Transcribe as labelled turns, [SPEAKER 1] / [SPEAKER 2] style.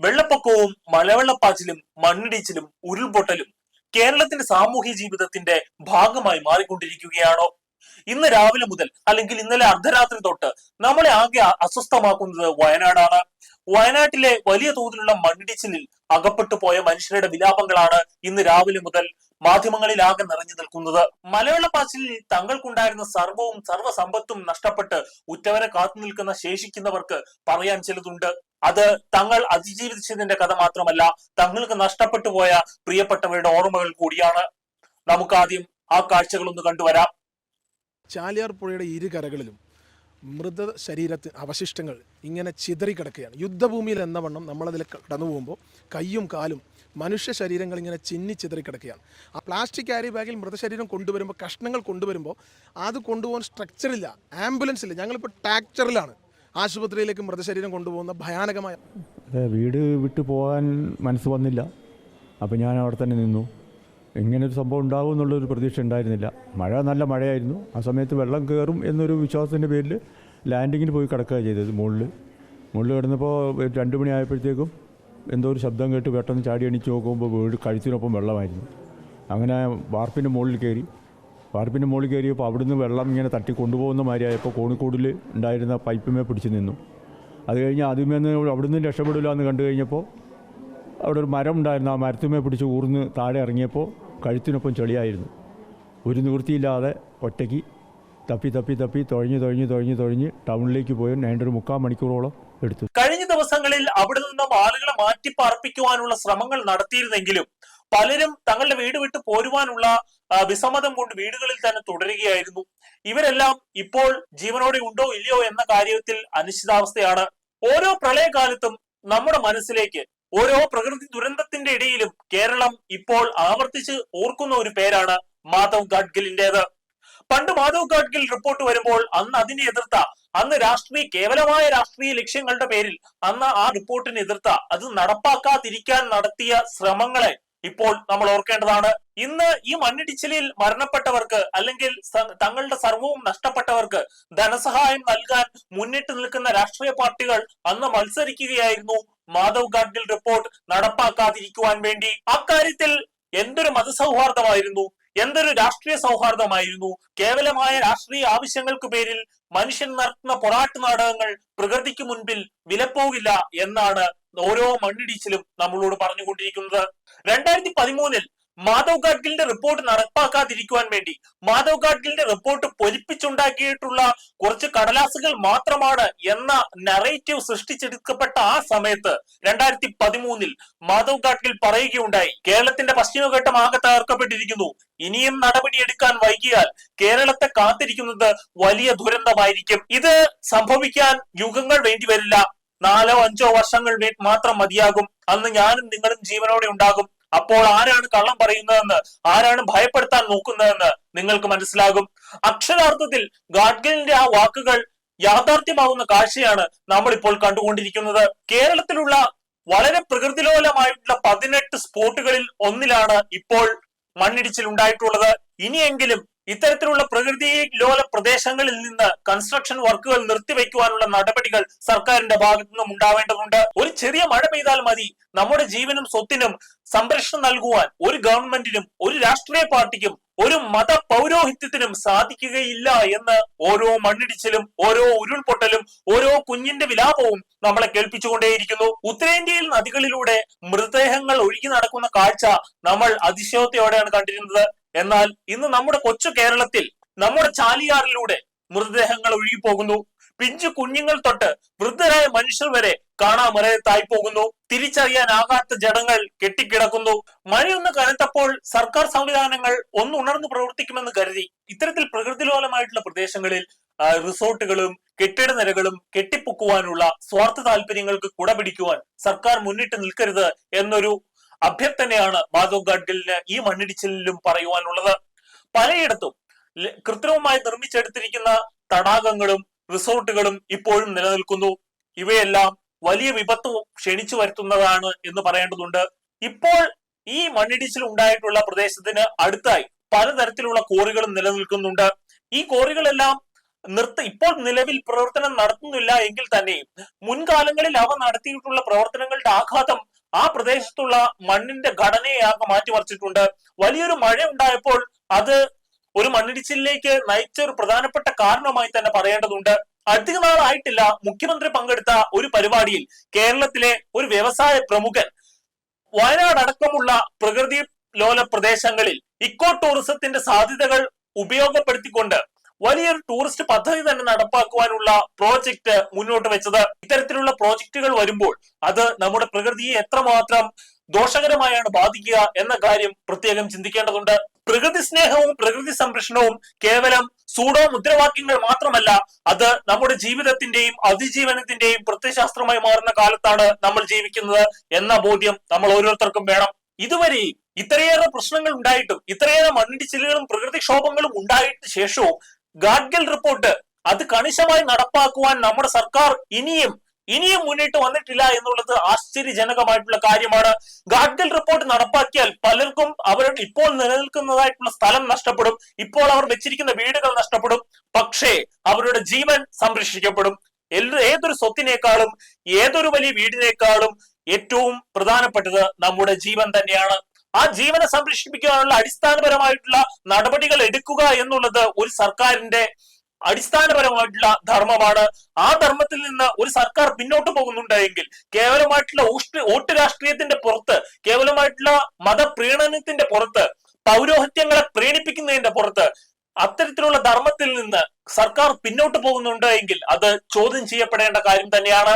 [SPEAKER 1] വെള്ളപ്പൊക്കവും മലവെള്ളപ്പാച്ചിലും മണ്ണിടിച്ചിലും ഉരുൾപൊട്ടലും കേരളത്തിന്റെ സാമൂഹ്യ ജീവിതത്തിന്റെ ഭാഗമായി മാറിക്കൊണ്ടിരിക്കുകയാണോ? ഇന്ന് രാവിലെ മുതൽ അല്ലെങ്കിൽ ഇന്നലെ അർദ്ധരാത്രി തൊട്ട് നമ്മളെ ആകെ അസ്വസ്ഥമാക്കുന്നത് വയനാടാണ്. വയനാട്ടിലെ വലിയ തോതിലുള്ള മണ്ണിടിച്ചിലിൽ അകപ്പെട്ടു പോയ മനുഷ്യരുടെ വിലാപങ്ങളാണ് ഇന്ന് രാവിലെ മുതൽ മാധ്യമങ്ങളിൽ ആകെ നിറഞ്ഞു നിൽക്കുന്നത്. മലവെള്ളപ്പാച്ചിലിൽ തങ്ങൾക്കുണ്ടായിരുന്ന സർവവും സർവ്വസമ്പത്തും നഷ്ടപ്പെട്ട് ഉറ്റവരെ കാത്തു നിൽക്കുന്ന ശേഷിക്കുന്നവർക്ക് പറയാൻ ചിലതുണ്ട്. അത് തങ്ങൾ അതിജീവിച്ചതിന്റെ കഥ മാത്രമല്ല, തങ്ങൾക്ക് നഷ്ടപ്പെട്ടു പോയ പ്രിയപ്പെട്ടവരുടെ ഓർമ്മകൾ കൂടിയാണ്. നമുക്കാദ്യം ആ കാഴ്ചകളൊന്ന് കണ്ടുവരാം.
[SPEAKER 2] ചാലിയാർ പുഴയുടെ ഇരുകരകളിലും മൃതശരീരത്തിന് അവശിഷ്ടങ്ങൾ ഇങ്ങനെ ചിതറിക്കിടക്കുകയാണ്. യുദ്ധഭൂമിയിൽ എന്ന വണ്ണം നമ്മളതിൽ കടന്നു പോകുമ്പോൾ കയ്യും കാലും മനുഷ്യ ശരീരങ്ങൾ ഇങ്ങനെ ചിന്നി ചിതറിക്കിടക്കുകയാണ്. ആ പ്ലാസ്റ്റിക് ക്യാരി ബാഗിൽ മൃതശരീരം കൊണ്ടുവരുമ്പോൾ, കഷ്ണങ്ങൾ കൊണ്ടുവരുമ്പോൾ അത് കൊണ്ടുപോകാൻ സ്ട്രക്ചറില്ല, ആംബുലൻസ് ഇല്ല. ഞങ്ങളിപ്പോൾ ടാക്ചറിലാണ് ആശുപത്രിയിലേക്ക് മൃതശരീരം കൊണ്ടുപോകുന്ന ഭയാനകമായ.
[SPEAKER 3] വീട് വിട്ടു പോകാൻ മനസ്സ് വന്നില്ല. അപ്പോൾ ഞാൻ അവിടെ തന്നെ നിന്നു. ഇങ്ങനൊരു സംഭവം ഉണ്ടാകും എന്നുള്ളൊരു പ്രതീക്ഷ ഉണ്ടായിരുന്നില്ല. മഴ നല്ല മഴയായിരുന്നു. ആ സമയത്ത് വെള്ളം കയറും എന്നൊരു വിശ്വാസത്തിൻ്റെ പേരിൽ ലാൻഡിങ്ങിന് പോയി കിടക്കുക ചെയ്തത്. മുകളിൽ കിടന്നപ്പോൾ 2 മണി ആയപ്പോഴത്തേക്കും എന്തോ ഒരു ശബ്ദം കേട്ട് പെട്ടെന്ന് ചാടി എണീച്ച് നോക്കുമ്പോൾ വീട് കഴുത്തിനൊപ്പം വെള്ളമായിരുന്നു. അങ്ങനെ വാർപ്പിൻ്റെ മുകളിൽ കയറിയപ്പോൾ അവിടുന്ന് വെള്ളം ഇങ്ങനെ തട്ടി കൊണ്ടുപോകുന്ന മാതിരിയായപ്പോൾ കോണിക്കൂടിൽ ഉണ്ടായിരുന്ന പൈപ്പിമേ പിടിച്ച് നിന്നു. അത് കഴിഞ്ഞ് ആദ്യമേ അവിടുന്ന് രക്ഷപ്പെടില്ല എന്ന് കണ്ടു കഴിഞ്ഞപ്പോൾ അവിടെ ഒരു മരം ഉണ്ടായിരുന്നു. ആ മരത്തുമേ പിടിച്ച് ഊർന്ന് താഴെ ഇറങ്ങിയപ്പോൾ കഴുത്തിനൊപ്പം ചെളിയായിരുന്നു. ഒരു നിവൃത്തിയില്ലാതെ ഒറ്റയ്ക്ക് തപ്പി തുഴഞ്ഞ് ടൗണിലേക്ക് പോയി 3.25 മണിക്കൂറോളം എടുത്തു.
[SPEAKER 1] കഴിഞ്ഞ ദിവസങ്ങളിൽ അവിടെ നിന്നും ആളുകളെ മാറ്റി പാർപ്പിക്കുവാനുള്ള ശ്രമങ്ങൾ നടത്തിയിരുന്നെങ്കിലും പലരും തങ്ങളുടെ വീട് വിട്ട് പോരുവാനുള്ള വിസമ്മതം കൊണ്ട് വീടുകളിൽ തന്നെ തുടരുകയായിരുന്നു. ഇവരെല്ലാം ഇപ്പോൾ ജീവനോടെ ഉണ്ടോ ഇല്ലയോ എന്ന കാര്യത്തിൽ അനിശ്ചിതാവസ്ഥയാണ്. ഓരോ പ്രളയകാലത്തും നമ്മുടെ മനസ്സിലേക്ക് ഓരോ പ്രകൃതി ദുരന്തത്തിന്റെ ഇടയിലും കേരളം ഇപ്പോൾ ആവർത്തിച്ച് ഓർക്കുന്ന ഒരു പേരാണ് മാധവ് ഗാഡ്ഗിലിന്റേത്. പണ്ട് മാധവ് ഗാഡ്ഗിൽ റിപ്പോർട്ട് വരുമ്പോൾ അന്ന് അതിനെ എതിർത്ത, അന്ന് കേവലമായ രാഷ്ട്രീയ ലക്ഷ്യങ്ങളുടെ പേരിൽ അന്ന് ആ റിപ്പോർട്ടിനെ എതിർത്ത, അത് നടപ്പാക്കാതിരിക്കാൻ നടത്തിയ ശ്രമങ്ങളെ ഇപ്പോൾ നമ്മൾ ഓർക്കേണ്ടതാണ്. ഇന്ന് ഈ മണ്ണിടിച്ചിലിൽ മരണപ്പെട്ടവർക്ക് അല്ലെങ്കിൽ തങ്ങളുടെ സർവവും നഷ്ടപ്പെട്ടവർക്ക് ധനസഹായം നൽകാൻ മുന്നിട്ട് നിൽക്കുന്ന രാഷ്ട്രീയ പാർട്ടികൾ അന്ന് മത്സരിക്കുകയായിരുന്നു മാധവ് ഗാഡ്ഗിൽ റിപ്പോർട്ട് നടപ്പാക്കാതിരിക്കുവാൻ വേണ്ടി. അക്കാര്യത്തിൽ എന്തൊരു മതസൗഹാർദ്ദമായിരുന്നു, എന്തൊരു രാഷ്ട്രീയ സൗഹാർദ്ദമായിരുന്നു. കേവലമായ രാഷ്ട്രീയ ആവശ്യങ്ങൾക്ക് പേരിൽ മനുഷ്യൻ നടത്തുന്ന പൊറാട്ട് നാടകങ്ങൾ പ്രകൃതിക്ക് മുൻപിൽ വിലപ്പോകില്ല എന്നാണ് ഓരോ മണ്ണിടിച്ചിലും നമ്മളോട് പറഞ്ഞുകൊണ്ടിരിക്കുന്നത്. 2013 മാധവ് ഗാഡ്ഗിലിന്റെ റിപ്പോർട്ട് നടപ്പാക്കാതിരിക്കുവാൻ വേണ്ടി മാധവ് ഗാഡ്ഗിലിന്റെ റിപ്പോർട്ട് പൊലിപ്പിച്ചുണ്ടാക്കിയിട്ടുള്ള കുറച്ച് കടലാസുകൾ മാത്രമാണ് എന്ന നറേറ്റീവ് സൃഷ്ടിച്ചെടുക്കപ്പെട്ട ആ സമയത്ത് 2013 മാധവ് ഗാഡ്ഗിൽ പറയുകയുണ്ടായി, കേരളത്തിന്റെ പശ്ചിമഘട്ടം ആകെ തകർക്കപ്പെട്ടിരിക്കുന്നു. ഇനിയും നടപടിയെടുക്കാൻ വൈകിയാൽ കേരളത്തെ കാത്തിരിക്കുന്നത് വലിയ ദുരന്തമായിരിക്കും. ഇത് സംഭവിക്കാൻ യുഗങ്ങൾ വേണ്ടി വരില്ല, 4-5 വർഷങ്ങൾ മാത്രം മതിയാകും. അന്ന് ഞാനും നിങ്ങളും ജീവനോടെ ഉണ്ടാകും. അപ്പോൾ ആരാണ് കള്ളം പറയുന്നതെന്ന്, ആരാണ് ഭയപ്പെടുത്താൻ നോക്കുന്നതെന്ന് നിങ്ങൾക്ക് മനസ്സിലാകും. അക്ഷരാർത്ഥത്തിൽ ഗാഡ്ഗിലിന്റെ ആ വാക്കുകൾ യാഥാർത്ഥ്യമാകുന്ന കാഴ്ചയാണ് നമ്മൾ ഇപ്പോൾ കണ്ടുകൊണ്ടിരിക്കുന്നത്. കേരളത്തിലുള്ള വളരെ പ്രകൃതിലോലമായിട്ടുള്ള 18 സ്പോട്ടുകളിൽ ഒന്നിലാണ് ഇപ്പോൾ മണ്ണിടിച്ചിൽ ഉണ്ടായിട്ടുള്ളത്. ഇനിയെങ്കിലും ഇത്തരത്തിലുള്ള പ്രകൃതി ലോല പ്രദേശങ്ങളിൽ നിന്ന് കൺസ്ട്രക്ഷൻ വർക്കുകൾ നിർത്തിവെക്കുവാനുള്ള നടപടികൾ സർക്കാരിന്റെ ഭാഗത്തു നിന്നും ഉണ്ടാവേണ്ടതുണ്ട്. ഒരു ചെറിയ മഴ പെയ്താൽ മതി നമ്മുടെ ജീവനും സ്വത്തിനും സംരക്ഷണം നൽകുവാൻ ഒരു ഗവൺമെന്റിനും ഒരു രാഷ്ട്രീയ പാർട്ടിക്കും ഒരു മത പൗരോഹിത്യത്തിനും സാധിക്കുകയില്ല എന്ന് ഓരോ മണ്ണിടിച്ചിലും ഓരോ ഉരുൾപൊട്ടലും ഓരോ കുഞ്ഞിന്റെ വിലാപവും നമ്മളെ കേൾപ്പിച്ചുകൊണ്ടേയിരിക്കുന്നു. ഉത്തരേന്ത്യയിൽ നദികളിലൂടെ മൃതദേഹങ്ങൾ ഒഴുകി നടക്കുന്ന കാഴ്ച നമ്മൾ അതിശയോക്തിയോടെയാണ് കണ്ടിരുന്നത്. എന്നാൽ ഇന്ന് നമ്മുടെ കൊച്ചു കേരളത്തിൽ നമ്മുടെ ചാലിയാറിലൂടെ മൃതദേഹങ്ങൾ ഒഴുകി പോകുന്നു. പിഞ്ചു കുഞ്ഞുങ്ങൾ തൊട്ട് വൃദ്ധരായ മനുഷ്യർ വരെ കാണാമറയത്തായി പോകുന്നു. തിരിച്ചറിയാനാകാത്ത ജഡങ്ങൾ കെട്ടിക്കിടക്കുന്നു. മഴയൊന്ന് കനത്തപ്പോൾ സർക്കാർ സംവിധാനങ്ങൾ ഒന്ന് ഉണർന്നു പ്രവർത്തിക്കുമെന്ന് കരുതി ഇത്തരത്തിൽ പ്രകൃതിലോലമായിട്ടുള്ള പ്രദേശങ്ങളിൽ റിസോർട്ടുകളും കെട്ടിട നിരകളും കെട്ടിപ്പൊക്കുവാനുള്ള സ്വാർത്ഥ താല്പര്യങ്ങൾക്ക് കുടപിടിക്കുവാൻ സർക്കാർ മുന്നിട്ട് നിൽക്കരുത് എന്നൊരു അഭ്യർത്ഥനയാണ് മാധവ് ഗാഡ്ഗിലിന് ഈ മണ്ണിടിച്ചിലിലും പറയുവാനുള്ളത്. പലയിടത്തും കൃത്രിമമായി നിർമ്മിച്ചെടുത്തിരിക്കുന്ന തടാകങ്ങളും റിസോർട്ടുകളും ഇപ്പോഴും നിലനിൽക്കുന്നു. ഇവയെല്ലാം വലിയ വിപത്ത് ക്ഷണിച്ചു വരുത്തുന്നതാണ് എന്ന് പറയേണ്ടതുണ്ട്. ഇപ്പോൾ ഈ മണ്ണിടിച്ചിൽ ഉണ്ടായിട്ടുള്ള പ്രദേശത്തിന് അടുത്തായി പലതരത്തിലുള്ള കോറികളും നിലനിൽക്കുന്നുണ്ട്. ഈ കോറികളെല്ലാം ഇപ്പോൾ നിലവിൽ പ്രവർത്തനം നടത്തുന്നില്ല എങ്കിൽ തന്നെയും മുൻകാലങ്ങളിൽ അവ നടത്തിയിട്ടുള്ള പ്രവർത്തനങ്ങളുടെ ആഘാതം ആ പ്രദേശത്തുള്ള മണ്ണിന്റെ ഘടനയെ ആകെ മാറ്റിമറിച്ചിട്ടുണ്ട്. വലിയൊരു മഴ ഉണ്ടായപ്പോൾ അത് ഒരു മണ്ണിടിച്ചിലേക്ക് നയിച്ച ഒരു പ്രധാനപ്പെട്ട കാരണമായി തന്നെ പറയേണ്ടതുണ്ട്. അധിക നാളായിട്ടില്ല മുഖ്യമന്ത്രി പങ്കെടുത്ത ഒരു പരിപാടിയിൽ കേരളത്തിലെ ഒരു വ്യവസായ പ്രമുഖൻ വയനാട് അടക്കമുള്ള പ്രകൃതി ലോല പ്രദേശങ്ങളിൽ ഇക്കോ ടൂറിസത്തിന്റെ സാധ്യതകൾ ഉപയോഗപ്പെടുത്തിക്കൊണ്ട് വലിയൊരു ടൂറിസ്റ്റ് പദ്ധതി തന്നെ നടപ്പാക്കുവാനുള്ള പ്രോജക്റ്റ് മുന്നോട്ട് വെച്ചത്. ഇത്തരത്തിലുള്ള പ്രോജക്റ്റുകൾ വരുമ്പോൾ അത് നമ്മുടെ പ്രകൃതിയെ എത്രമാത്രം ദോഷകരമായാണ് ബാധിക്കുക എന്ന കാര്യം പ്രത്യേകം ചിന്തിക്കേണ്ടതുണ്ട്. പ്രകൃതി സ്നേഹവും പ്രകൃതി സംരക്ഷണവും കേവലം സൂഡോ മുദ്രാവാക്യങ്ങൾ മാത്രമല്ല, അത് നമ്മുടെ ജീവിതത്തിന്റെയും അതിജീവനത്തിന്റെയും പ്രത്യയശാസ്ത്രമായി മാറുന്ന കാലത്താണ് നമ്മൾ ജീവിക്കുന്നത് എന്ന ബോധ്യം നമ്മൾ ഓരോരുത്തർക്കും വേണം. ഇതുവരെ ഇത്രയേറെ പ്രശ്നങ്ങൾ ഉണ്ടായിട്ടും ഇത്രയേറെ മണ്ണിടിച്ചിലുകളും പ്രകൃതിക്ഷോഭങ്ങളും ഉണ്ടായിട്ട് ശേഷവും ഗാഡ്ഗിൽ റിപ്പോർട്ട് അത് കണിശമായി നടപ്പാക്കുവാൻ നമ്മുടെ സർക്കാർ ഇനിയും മുന്നിട്ട് വന്നിട്ടില്ല എന്നുള്ളത് ആശ്ചര്യജനകമായിട്ടുള്ള കാര്യമാണ്. ഗാഡ്ഗിൽ റിപ്പോർട്ട് നടപ്പാക്കിയാൽ പലർക്കും അവരുടെ ഇപ്പോൾ നിലനിൽക്കുന്നതായിട്ടുള്ള സ്ഥലം നഷ്ടപ്പെടും, ഇപ്പോൾ അവർ വെച്ചിരിക്കുന്ന വീടുകൾ നഷ്ടപ്പെടും, പക്ഷേ അവരുടെ ജീവൻ സംരക്ഷിക്കപ്പെടും. ഏതൊരു സ്വത്തിനേക്കാളും ഏതൊരു വലിയ വീടിനേക്കാളും ഏറ്റവും പ്രധാനപ്പെട്ടത് നമ്മുടെ ജീവൻ തന്നെയാണ്. ആ ജീവനെ സംരക്ഷിപ്പിക്കാനുള്ള അടിസ്ഥാനപരമായിട്ടുള്ള നടപടികൾ എടുക്കുക എന്നുള്ളത് ഒരു സർക്കാരിന്റെ അടിസ്ഥാനപരമായിട്ടുള്ള ധർമ്മമാണ്. ആ ധർമ്മത്തിൽ നിന്ന് ഒരു സർക്കാർ പിന്നോട്ട് പോകുന്നുണ്ടെങ്കിൽ കേവലമായിട്ടുള്ള വോട്ട് രാഷ്ട്രീയത്തിന്റെ പുറത്ത്, കേവലമായിട്ടുള്ള മതപ്രീണനത്തിന്റെ പുറത്ത്, പൗരോഹിത്യങ്ങളെ പ്രീണിപ്പിക്കുന്നതിന്റെ പുറത്ത് അത്തരത്തിലുള്ള ധർമ്മത്തിൽ നിന്ന് സർക്കാർ പിന്നോട്ട് പോകുന്നുണ്ട് എങ്കിൽ അത് ചോദ്യം ചെയ്യപ്പെടേണ്ട കാര്യം തന്നെയാണ്.